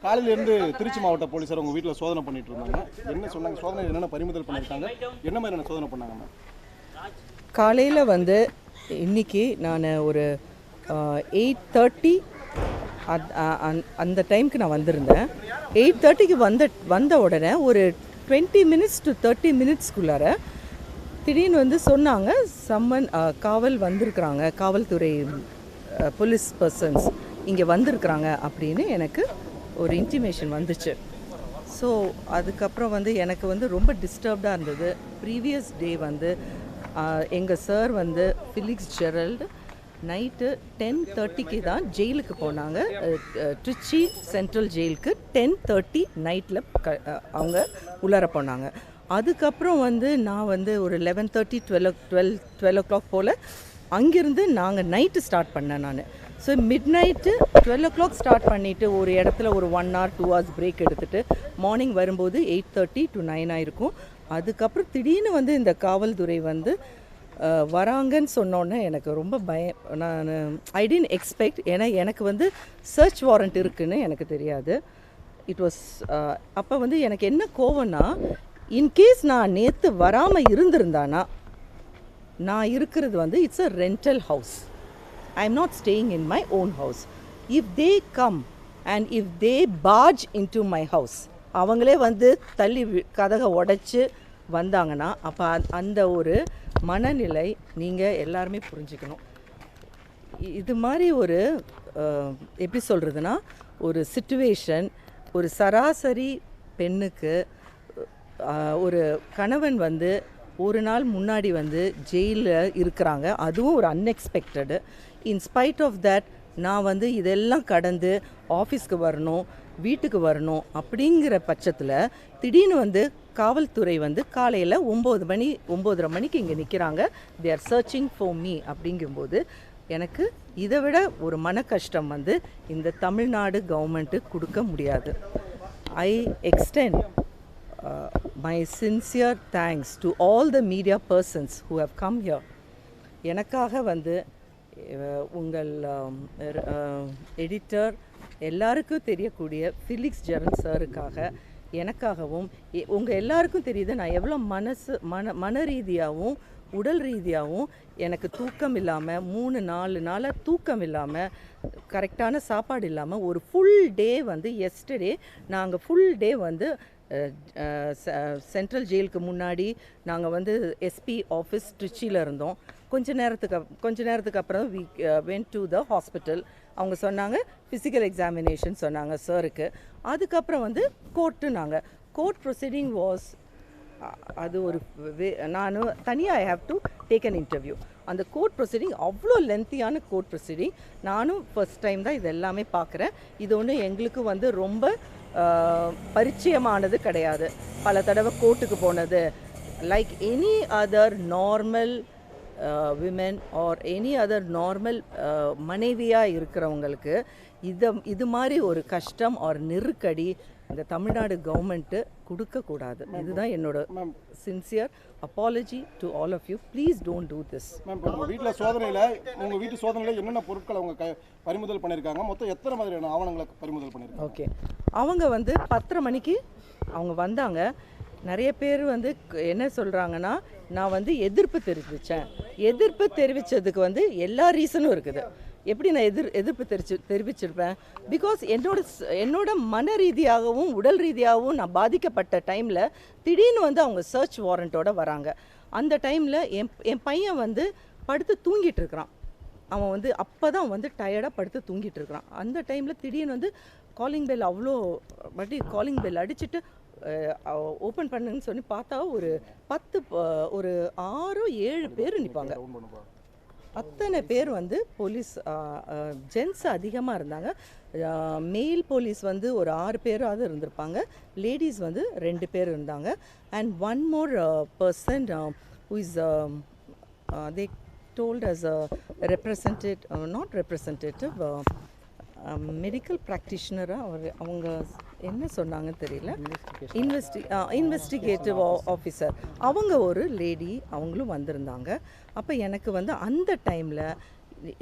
காலையிலேருந்து திருச்சி மாவட்ட போலீஸார் உங்கள் வீட்டில் சோதனை பண்ணிட்டு இருந்தாங்க. என்ன சொன்னாங்க? சோதனை என்னென்ன பறிமுதல் பண்ணியிருக்காங்க? என்ன மாதிரியான சோதனை பண்ணாங்க? காலையில் வந்து இன்றைக்கி நான் ஒரு 8:30 அந்த டைமுக்கு நான் வந்திருந்தேன். 8:30க்கு வந்த உடனே ஒரு 20 minutes to 30 minutesக்குள்ளார திடீர்னு வந்து சொன்னாங்க, காவல் வந்திருக்கிறாங்க, காவல்துறை போலீஸ் பர்சன்ஸ் இங்கே வந்திருக்கிறாங்க அப்படின்னு எனக்கு ஒரு இன்டிமேஷன் வந்துச்சு. ஸோ அதுக்கப்புறம் வந்து எனக்கு வந்து ரொம்ப டிஸ்டர்ப்டாக இருந்தது. ப்ரீவியஸ் டே வந்து எங்கள் சார் வந்து ஃபிலிக்ஸ் ஜெரல்டு நைட்டு 10:30க்கு தான் ஜெயிலுக்கு போனாங்க. திருச்சி சென்ட்ரல் ஜெயிலுக்கு 10:30 நைட்டில் அவங்க உள்ளார போனாங்க. அதுக்கப்புறம் வந்து நான் வந்து ஒரு 11:30 12 o'clock போல் அங்கேருந்து நாங்கள் நைட்டு ஸ்டார்ட் பண்ணேன் நான். So mid night 12 o'clock start பண்ணிவிட்டு ஒரு இடத்துல ஒரு 1 hour 2 hours பிரேக் எடுத்துகிட்டு மார்னிங் வரும்போது 8:30 to 9 ஆயிருக்கும். அதுக்கப்புறம் திடீர்னு வந்து இந்த காவல்துறை வந்து வராங்கன்னு சொன்னோன்னே எனக்கு ரொம்ப பயம். நான் ஐ டிடன்ட் எக்ஸ்பெக்ட். ஏன்னா எனக்கு வந்து சர்ச் வாரண்ட் இருக்குதுன்னு எனக்கு தெரியாது. இட் வாஸ் அப்போ வந்து எனக்கு என்ன கோவம்னா, இன்கேஸ் நான் நேற்று வராமல் இருந்திருந்தானா, நான் இருக்கிறது வந்து it's a rental house. I am not staying in my own house. If they come and if they barge in to my house, அவங்களே வந்து தள்ளி கதகை உடைச்சி வந்தாங்கன்னா, அப்போ அந்த ஒரு மனநிலை நீங்கள் எல்லாருமே புரிஞ்சுக்கணும். இது மாதிரி ஒரு எப்படி சொல்கிறதுனா, ஒரு சிச்சுவேஷன் ஒரு சராசரி பெண்ணுக்கு ஒரு கணவன் வந்து ஒரு நாள் முன்னாடி வந்து ஜெயிலில் இருக்கிறாங்க, அதுவும் ஒரு அன்எக்ஸ்பெக்டடு. இன்ஸ்பைட் ஆஃப் தேட் நான் வந்து இதெல்லாம் கடந்து ஆஃபீஸ்க்கு வரணும், வீட்டுக்கு வரணும் அப்படிங்கிற பட்சத்தில் திடீர்னு வந்து காவல்துறை வந்து காலையில் 9:30 மணிக்கு இங்கே நிற்கிறாங்க. They are searching for me. அப்படிங்கும்போது எனக்கு இதை விட ஒரு மன கஷ்டம் வந்து இந்த தமிழ்நாடு கவர்மெண்ட்டு கொடுக்க முடியாது. ஐ extend my sincere thanks to all the media persons who have come here. எனக்காக வந்து உங்கள் எடிட்டர் எல்லாருக்கும் தெரியக்கூடிய ஃபிலிக்ஸ் ஜெரல் சாருக்காக, எனக்காகவும் உங்கள் எல்லாருக்கும் தெரியுது நான் எவ்வளோ மன ரீதியாகவும் உடல் ரீதியாகவும் எனக்கு தூக்கம் இல்லாமல் 3-4 நாளாக தூக்கம் இல்லாமல், கரெக்டான சாப்பாடு இல்லாமல் ஒரு ஃபுல் டே வந்து எஸ்டர்டே நாங்கள் ஃபுல் டே வந்து சென்ட்ரல் ஜெயிலுக்கு முன்னாடி நாங்கள் வந்து எஸ்பி ஆஃபீஸ் திருச்சியில் இருந்தோம். கொஞ்ச நேரத்துக்கு அப்புறம் we went to the hospital. அவங்க சொன்னாங்க ஃபிசிக்கல் எக்ஸாமினேஷன் சொன்னாங்க சாருக்கு. அதுக்கப்புறம் வந்து கோர்ட் ப்ரொசீடிங் வாஸ் அது ஒரு நான் தனியாக I have to take an interview. அந்த கோர்ட் ப்ரொசீடிங் அவ்வளோ லென்த்தியான கோர்ட் ப்ரொசீடிங். நானும் ஃபர்ஸ்ட் டைம் தான் இது எல்லாமே பார்க்குறேன். இது ஒன்று எங்களுக்கு வந்து ரொம்ப பரிச்சயமானது கிடையாது. பல தடவை கோர்ட்டுக்கு போனது like any other normal women or any other normal மனைவியாக இருக்கிறவங்களுக்கு இது மாதிரி ஒரு கஷ்டம் ஆர் நெருக்கடி இந்த தமிழ்நாடு கவர்மெண்ட்டு கொடுக்கக்கூடாது. இதுதான் என்னோட sincere apology to all of you. Please don't do this. Ma'am, உங்கள் வீட்டு சோதனையில் என்னென்ன பொருட்கள் அவங்க பறிமுதல் பண்ணியிருக்காங்க? மொத்தம் எத்தனை மாதிரியான ஆவணங்களை பறிமுதல் பண்ணியிருக்காங்க? ஓகே, அவங்க வந்து 10:30 மணிக்கு அவங்க வந்தாங்க. நிறைய பேர் வந்து என்ன சொல்கிறாங்கன்னா, நான் வந்து எதிர்ப்பு தெரிவித்ததுக்கு வந்து எல்லா ரீசனும் இருக்குது. எப்படி நான் எதிர்ப்பு தெரிவிச்சிருப்பேன்? பிகாஸ் என்னோட மன ரீதியாகவும் உடல் ரீதியாகவும் நான் பாதிக்கப்பட்ட டைமில் திடீர்னு வந்து அவங்க சர்ச் வாரண்ட்டோட வராங்க. அந்த டைமில் என் பையன் வந்து படுத்து தூங்கிட்டு இருக்கிறான். அவன் வந்து அப்போ தான் வந்து டயர்டாக படுத்து தூங்கிட்டு இருக்கிறான். அந்த டைமில் திடீர்னு வந்து காலிங் பெல் காலிங் பெல் அடிச்சுட்டு ஓப்பன் பண்ணுன்னு சொல்லி பார்த்தா ஒரு 6-7 பேர் நிற்பாங்க. அத்தனை பேர் வந்து போலீஸ் ஜென்ட்ஸ் அதிகமாக இருந்தாங்க. மேல் போலீஸ் வந்து ஒரு 6 பேராவது இருந்திருப்பாங்க. லேடிஸ் வந்து 2 பேர் இருந்தாங்க. And one more person who is they told as a medical ப்ராக்டிஷனராக அவங்க என்ன சொன்னாங்கன்னு தெரியல. இன்வெஸ்டிகேட்டிவ் ஆஃபீஸர் அவங்க ஒரு லேடி, அவங்களும் வந்திருந்தாங்க. அப்போ எனக்கு வந்து அந்த டைமில்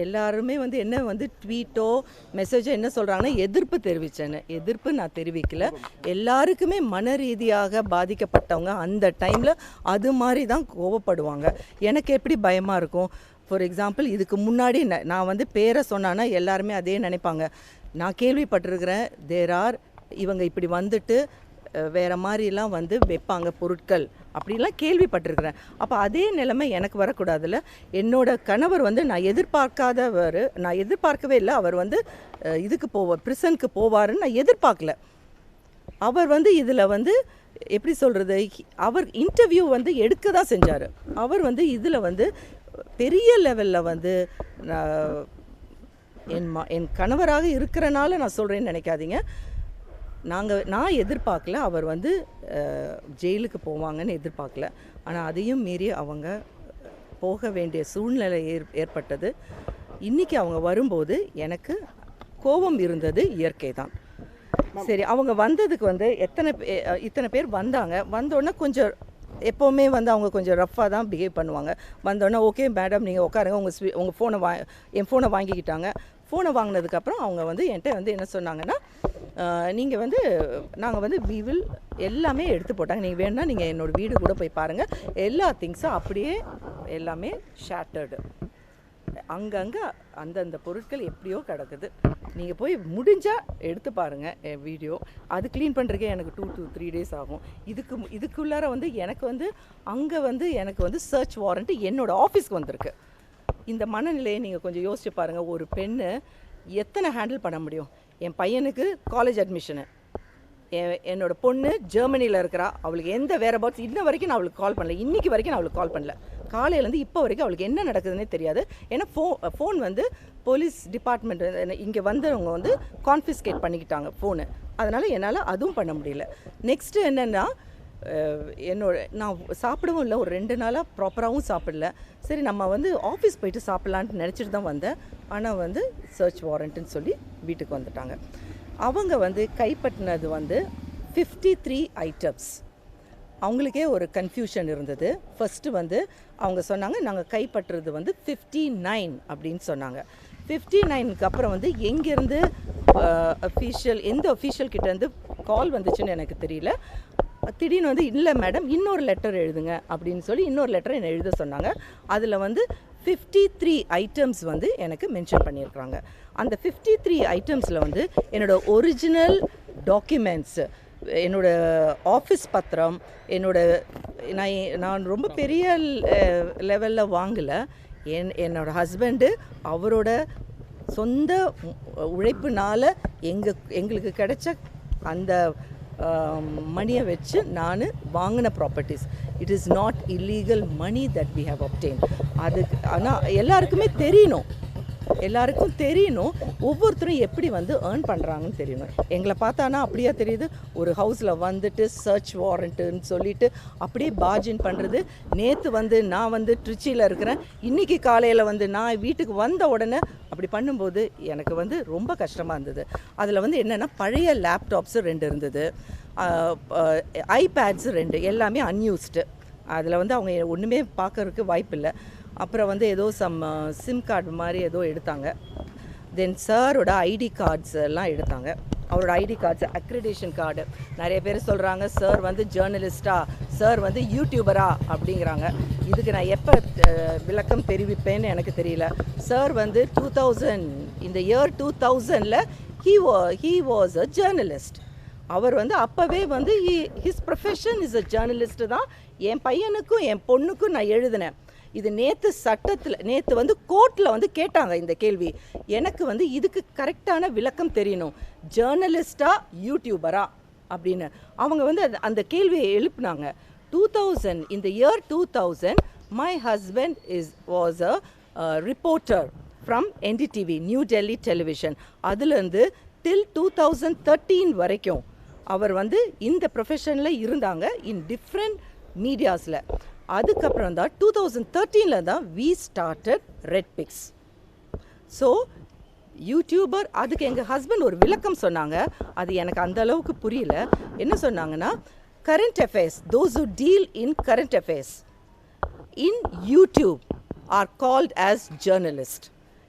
எல்லாருமே வந்து என்ன வந்து ட்வீட்டோ மெசேஜோ என்ன சொல்கிறாங்கன்னா எதிர்ப்பு தெரிவித்தேன்னு. எதிர்ப்பு நான் தெரிவிக்கல. எல்லாருக்குமே மன ரீதியாக பாதிக்கப்பட்டவங்க அந்த டைமில் அது மாதிரி தான் கோவப்படுவாங்க. எனக்கு எப்படி பயமாக இருக்கும், ஃபார் எக்ஸாம்பிள் இதுக்கு முன்னாடி நான் வந்து பேரை சொன்னான்னா எல்லாருமே அதே நினைப்பாங்க. நான் கேள்விப்பட்டிருக்கிறேன் இவங்க இப்படி வந்துட்டு வேறு மாதிரிலாம் வந்து வைப்பாங்க பொருட்கள் அப்படிலாம் கேள்விப்பட்டிருக்கிறேன். அப்போ அதே நிலைமை எனக்கு வரக்கூடாதுல்ல. என்னோட கணவர் வந்து நான் எதிர்பார்க்கவே இல்லை. அவர் வந்து இதுக்கு பிரிசனுக்கு போவாருன்னு நான் எதிர்பார்க்கல. அவர் வந்து இதில் வந்து எப்படி சொல்கிறது, அவர் இன்டர்வியூ வந்து எடுக்க தான் செஞ்சார். அவர் வந்து இதில் வந்து பெரிய லெவலில் வந்து என் கணவராக இருக்கிறனால நான் சொல்கிறேன்னு நினைக்காதீங்க. நான் எதிர்பார்க்கல அவர் வந்து ஜெயிலுக்கு போவாங்கன்னு எதிர்பார்க்கல. ஆனால் அதையும் மீறி அவங்க போக வேண்டிய சூழ்நிலை ஏற்பட்டது. இன்றைக்கி அவங்க வரும்போது எனக்கு கோபம் இருந்தது இயற்கை தான். சரி, அவங்க வந்ததுக்கு வந்து இத்தனை பேர் வந்தாங்க. வந்தோடனே கொஞ்சம் எப்போவுமே வந்து அவங்க கொஞ்சம் ரஃப்பாக தான் பிஹேவ் பண்ணுவாங்க. வந்தோடனே ஓகே மேடம் நீங்கள் உட்காருங்க, உங்கள் ஃபோனை என் ஃபோனை வாங்கிக்கிட்டாங்க. ஃபோனை வாங்கினதுக்கப்புறம் அவங்க வந்து என்கிட்ட வந்து என்ன சொன்னாங்கன்னா, நீங்கள் வந்து நாங்கள் வந்து எல்லாமே எடுத்து போட்டாங்க. நீங்கள் வேணும்னா நீங்கள் என்னோடய வீடு கூட போய் பாருங்கள். எல்லா திங்ஸும் அப்படியே எல்லாமே ஷேட்டர்டு. அங்கங்கே அந்தந்த பொருட்கள் எப்படியோ கிடக்குது. நீங்கள் போய் முடிஞ்சால் எடுத்து பாருங்கள் வீடியோ. அது க்ளீன் பண்ணுறதுக்கே எனக்கு 2 to 3 days ஆகும். இதுக்குள்ளார வந்து எனக்கு வந்து அங்கே வந்து எனக்கு வந்து சர்ச் வாரண்ட்டு என்னோடய ஆஃபீஸ்க்கு வந்திருக்கு. இந்த மனநிலையை நீங்கள் கொஞ்சம் யோசிச்சு பாருங்கள். ஒரு பெண்ணு எத்தனை ஹேண்டில் பண்ண முடியும்? என் பையனுக்கு காலேஜ் அட்மிஷனு, என்னோடய பொண்ணு ஜெர்மனியில் இருக்கிறா. அவளுக்கு எந்த வேறு பாட்ஸ் இன்ன வரைக்கும் நான் அவளுக்கு கால் பண்ணல. இன்றைக்கி வரைக்கும் நான் அவளுக்கு கால் பண்ணல. காலையிலேருந்து இப்போ வரைக்கும் அவளுக்கு என்ன நடக்குதுன்னே தெரியாது. ஏன்னா ஃபோன் வந்து போலீஸ் டிபார்ட்மெண்ட் இங்கே வந்தவங்க வந்து கான்ஃபிஸ்கேட் பண்ணிக்கிட்டாங்க ஃபோனு. அதனால் என்னால் அதுவும் பண்ண முடியல. நெக்ஸ்ட்டு என்னென்னா, நான் சாப்பிடவும் இல்லை. ஒரு 2 நாளாக ப்ராப்பராகவும் சாப்பிடல. சரி நம்ம வந்து ஆஃபீஸ் போயிட்டு சாப்பிட்லான்ட்டு நினச்சிட்டு தான் வந்தேன். ஆனால் வந்து சர்ச் வாரண்ட்டுன்னு சொல்லி வீட்டுக்கு வந்துட்டாங்க. அவங்க வந்து கைப்பற்றினது வந்து 53 ஐட்டம்ஸ். அவங்களுக்கே ஒரு கன்ஃபியூஷன் இருந்தது. ஃபஸ்ட்டு வந்து அவங்க சொன்னாங்க நாங்கள் கைப்பற்றுறது வந்து 59 அப்படின்னு சொன்னாங்க. 59க்கு அப்புறம் வந்து எங்கேருந்து எந்த அஃபீஷியல் கிட்டேருந்து கால் வந்துச்சுன்னு எனக்கு தெரியல. திடீர்னு வந்து இல்லை மேடம் இன்னொரு லெட்டர் எழுதுங்க அப்படின்னு சொல்லி இன்னொரு லெட்டர் என்னை எழுத சொன்னாங்க. அதில் வந்து 53 ஐட்டம்ஸ் வந்து எனக்கு மென்ஷன் பண்ணியிருக்கிறாங்க. அந்த 53 ஐட்டம்ஸில் வந்து என்னோடய ஒரிஜினல் டாக்குமெண்ட்ஸு, என்னோடய ஆஃபீஸ் பத்திரம், நான் ரொம்ப பெரிய லெவலில் வாங்கலை. என்னோடய ஹஸ்பண்டு அவரோட சொந்த உழைப்புனால் எங்களுக்கு கிடைச்ச அந்த மணியை வச்சு நான் வாங்கின properties. It is not illegal money that we have obtained. அதுக்கு ஆனால் எல்லாருக்கும் தெரியணும் ஒவ்வொருத்தரும் எப்படி வந்து ஏர்ன் பண்ணுறாங்கன்னு தெரியணும். எங்களை பார்த்தானா அப்படியே தெரியுது. ஒரு ஹவுஸில் வந்துட்டு சர்ச் வாரண்ட்டுன்னு சொல்லிட்டு அப்படியே பார்ஜின் பண்ணுறது. நேற்று வந்து நான் வந்து ட்ரிச்சியில் இருக்கிறேன். இன்றைக்கி காலையில் வந்து நான் வீட்டுக்கு வந்த உடனே அப்படி பண்ணும்போது எனக்கு வந்து ரொம்ப கஷ்டமாக இருந்தது. அதில் வந்து என்னென்னா பழைய லேப்டாப்ஸு 2 இருந்தது, ஐபேட்ஸு 2, எல்லாமே அன்யூஸ்டு. அதில் வந்து அவங்க ஒன்றுமே பார்க்கறதுக்கு வாய்ப்பு இல்லை. அப்புறம் வந்து ஏதோ சிம் கார்டு மாதிரி ஏதோ எடுத்தாங்க. தென் சாரோட ஐடி கார்ட்ஸ் எல்லாம் எடுத்தாங்க. அவரோட ஐடி கார்ட்ஸ், அக்ரிடேஷன் கார்டு. நிறைய பேர் சொல்கிறாங்க சார் வந்து ஜேர்னலிஸ்டா, சார் வந்து யூடியூபரா அப்படிங்கிறாங்க. இதுக்கு நான் எப்போ விளக்கம் தெரிவிப்பேன்னு எனக்கு தெரியல. சார் வந்து 2000 இந்த இயர் 2000ல் he was a journalist. அவர் வந்து அப்போவே வந்து his profession is a journalist தான். என் பையனுக்கும் என் பொண்ணுக்கும் நான் எழுதினேன். இது நேற்று வந்து கோர்ட்டில் வந்து கேட்டாங்க இந்த கேள்வி. எனக்கு வந்து இதுக்கு கரெக்டான விளக்கம் தெரியணும். ஜேர்னலிஸ்டா யூடியூபரா அப்படின்னு அவங்க வந்து அந்த கேள்வியை எழுப்புனாங்க. 2000 இந்த year 2000 my husband was a reporter from NDTV, new Delhi television. அதுலேருந்து டில் 2013 வரைக்கும் அவர் வந்து இந்த ப்ரொஃபஷனில் இருந்தாங்க இன் டிஃப்ரெண்ட் மீடியாஸில். அதுக்கப்புறம் தான் 2013 தான் we started red pix. So YouTuber, அதுக்கு எங்கள் ஹஸ்பண்ட் ஒரு விளக்கம் சொன்னாங்க. அது எனக்கு அந்த அளவுக்கு புரியல. என்ன சொன்னாங்கன்னா, current affairs, those who deal in current affairs in YouTube are called as journalist.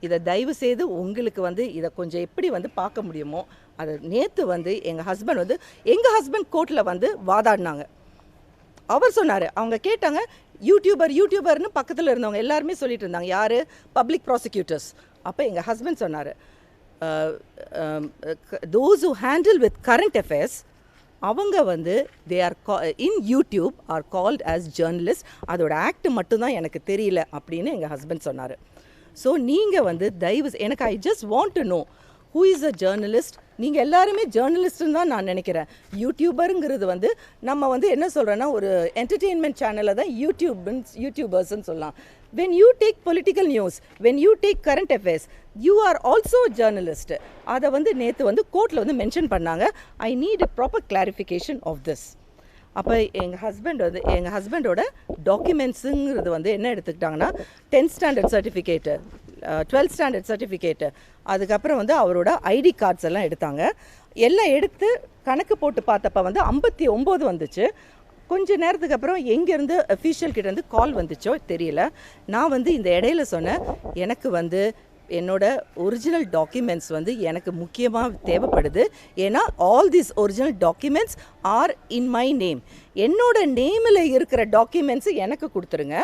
இதை தயவு செய்து உங்களுக்கு வந்து இதை கொஞ்சம் எப்படி வந்து பார்க்க முடியுமோ அதை நேற்று வந்து எங்கள் ஹஸ்பண்ட் கோர்ட்டில் வந்து வாதாடினாங்க. அவர் சொன்னார், அவங்க கேட்டாங்க யூடியூபர்னு பக்கத்தில் இருந்தவங்க எல்லாருமே சொல்லிட்டு இருந்தாங்க, யார்? Public prosecutors. அப்போ எங்கள் ஹஸ்பண்ட் சொன்னார், those who handle with current affairs அவங்க வந்து they are in YouTube are called as journalists. அதோட ஆக்ட் மட்டும்தான் எனக்கு தெரியல அப்படின்னு எங்கள் ஹஸ்பண்ட் சொன்னார். ஸோ நீங்கள் வந்து எனக்கு I just want to know who is a journalist. நீங்கள் எல்லாருமே ஜேர்னலிஸ்ட்டுன்னு தான் நான் நினைக்கிறேன். யூடியூபருங்கிறது வந்து நம்ம வந்து என்ன சொல்கிறேன்னா ஒரு என்டர்டெயின்மெண்ட் சேனலில் தான் யூடியூபர்ஸ்ன்னு சொல்லலாம். when you take political news, when you take current affairs, you are also a journalist. அதை வந்து நேற்று வந்து கோர்ட்டில் வந்து மென்ஷன் பண்ணாங்க. I need a proper clarification of this. அப்போ எங்கள் ஹஸ்பண்டோட டாக்குமெண்ட்ஸுங்கிறது வந்து என்ன எடுத்துக்கிட்டாங்கன்னா 10th standard certificate, 12th standard certificate, அதுக்கப்புறம் வந்து அவரோட ஐடி கார்ட்ஸ் எல்லாம் எடுத்தாங்க. எல்லாம் எடுத்து கணக்கு போட்டு பார்த்தப்ப வந்து 59 வந்துச்சு. கொஞ்ச நேரத்துக்கு அப்புறம் எங்கேருந்து அஃபீஷியல் கிட்டேருந்து கால் வந்துச்சோ தெரியல. நான் வந்து இந்த இடையில சொன்னேன், எனக்கு வந்து என்னோட ஒரிஜினல் டாக்குமெண்ட்ஸ் வந்து எனக்கு முக்கியமாக தேவைப்படுது. ஏன்னா all these original documents are in my name. என்னோட நேமில் இருக்கிற டாக்குமெண்ட்ஸு எனக்கு கொடுத்துருங்க.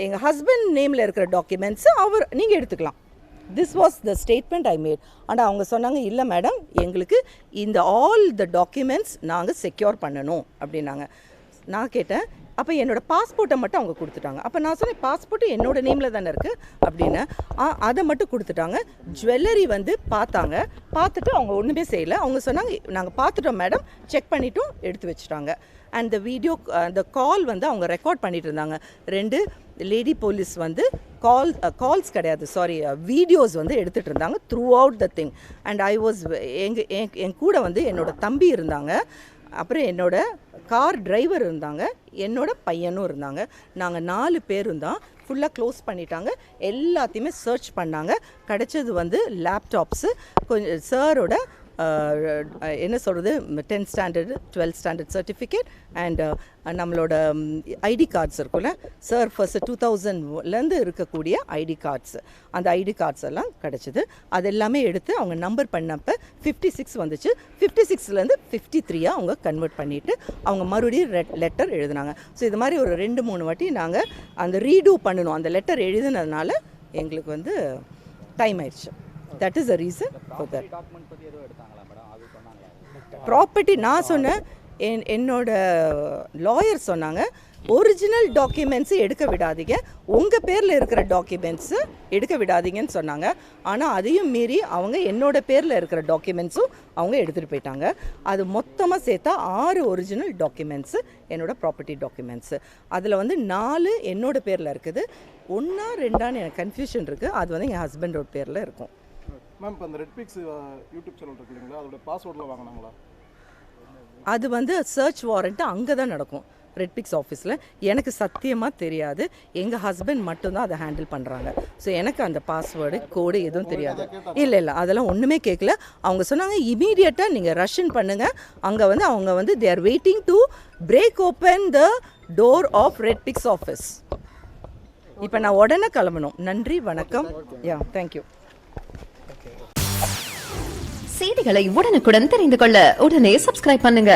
எங்கள் ஹஸ்பண்ட் நேமில் இருக்கிற டாக்குமெண்ட்ஸு நீங்கள் எடுத்துக்கலாம். This was the statement I made. ஆனால் அவங்க சொன்னாங்க, இல்லை மேடம், எங்களுக்கு இந்த ஆல் த டாக்குமெண்ட்ஸ் நாங்கள் செக்யூர் பண்ணணும் அப்படின்னாங்க. நான் கேட்டேன், அப்போ என்னோடய பாஸ்போர்ட்டை மட்டும் அவங்க கொடுத்துட்டாங்க. அப்போ நான் சொன்னேன், பாஸ்போர்ட்டு என்னோடய நேமில் தானே இருக்குது அப்படின்னு. அதை மட்டும் கொடுத்துட்டாங்க. ஜுவல்லரி வந்து பார்த்துட்டு அவங்க ஒன்றுமே செய்யலை. அவங்க சொன்னாங்க, நாங்கள் பார்த்துட்டோம் மேடம், செக் பண்ணிவிட்டோம், எடுத்து வச்சுட்டாங்க. அண்ட் அந்த கால் வந்து அவங்க ரெக்கார்ட் பண்ணிட்டு இருந்தாங்க. 2 லேடி போலீஸ் வந்து கால்ஸ் கிடையாது, வீடியோஸ் வந்து எடுத்துகிட்டு இருந்தாங்க throughout the thing. And I was என் கூட வந்து என்னோடய தம்பி இருந்தாங்க, அப்புறம் என்னோட கார் டிரைவர் இருந்தாங்க, என்னோட பையனும் இருந்தாங்க. நாங்கள் 4 பேரும் தான். ஃபுல்லாக க்ளோஸ் பண்ணிட்டாங்க. எல்லாத்தையுமே சர்ச் பண்ணாங்க. கிடைச்சது வந்து லேப்டாப்ஸு, கொஞ்சம் சாரோட என்ன சொல்கிறது 10th standard 12th standard certificate and நம்மளோட ஐடி கார்ட்ஸ் இருக்குல்ல சார், ஃபர்ஸ்ட் 2000லேருந்து இருக்கக்கூடிய ஐடி கார்ட்ஸ், அந்த ஐடி கார்ட்ஸ் எல்லாம் கிடச்சிது. அது எல்லாமே எடுத்து அவங்க நம்பர் பண்ணப்போ 56 வந்துச்சு. 56லேருந்து 53 அவங்க கன்வெர்ட் பண்ணிவிட்டு அவங்க மறுபடியும் லெட்டர் எழுதினாங்க. ஸோ இது மாதிரி ஒரு 2-3 வாட்டி நாங்கள் அந்த ரீடூ பண்ணணும். அந்த லெட்டர் எழுதினதுனால எங்களுக்கு வந்து டைம் ஆயிடுச்சு. That is the reason for that. Property நான் சொன்னேன், என்னோட லாயர் சொன்னாங்க, ஒரிஜினல் டாக்குமெண்ட்ஸு எடுக்க விடாதீங்க, உங்கள் பேரில் இருக்கிற டாக்குமெண்ட்ஸு எடுக்க விடாதீங்கன்னு சொன்னாங்க. ஆனால் அதையும் மீறி அவங்க என்னோட பேரில் இருக்கிற டாக்குமெண்ட்ஸும் அவங்க எடுத்துகிட்டு போயிட்டாங்க. அது மொத்தமாக சேர்த்தா 6 ஒரிஜினல் டாக்குமெண்ட்ஸு என்னோடய ப்ராப்பர்ட்டி டாக்குமெண்ட்ஸு. அதில் வந்து 4 என்னோட பேரில் இருக்குது, 1 2 எனக்கு கன்ஃபியூஷன் இருக்குது. அது வந்து என் ஹஸ்பண்டோட பேரில் இருக்கும். மேம், இப்போ அந்த ரெட்பிக்ஸ் யூடியூப் சேனல் இருக்கு இல்லைங்களா, அதோட பாஸ்வேர்டில் வாங்கினாங்களா? அது வந்து சர்ச் வாரண்ட்டு அங்கே தான் நடக்கும், ரெட்பிக்ஸ் ஆஃபீஸில். எனக்கு சத்தியமாக தெரியாது. எங்கள் ஹஸ்பண்ட் மட்டும்தான் அதை ஹேண்டில் பண்ணுறாங்க. ஸோ எனக்கு அந்த பாஸ்வேர்டு கோடு எதுவும் தெரியாது. இல்லை அதெல்லாம் ஒன்றுமே கேட்கல. அவங்க சொன்னாங்க, இமீடியட்டாக நீங்கள் ரஷ்ஷன் பண்ணுங்கள். அங்கே வந்து அவங்க வந்து they are waiting to break open the door of Redpix office. இப்போ நான் உடனே கிளம்பணும். நன்றி, வணக்கம். தேங்க்யூ. செய்திகளை உடனுக்குடன் தெரிந்து கொள்ள உடனே சப்ஸ்கிரைப் பண்ணுங்க.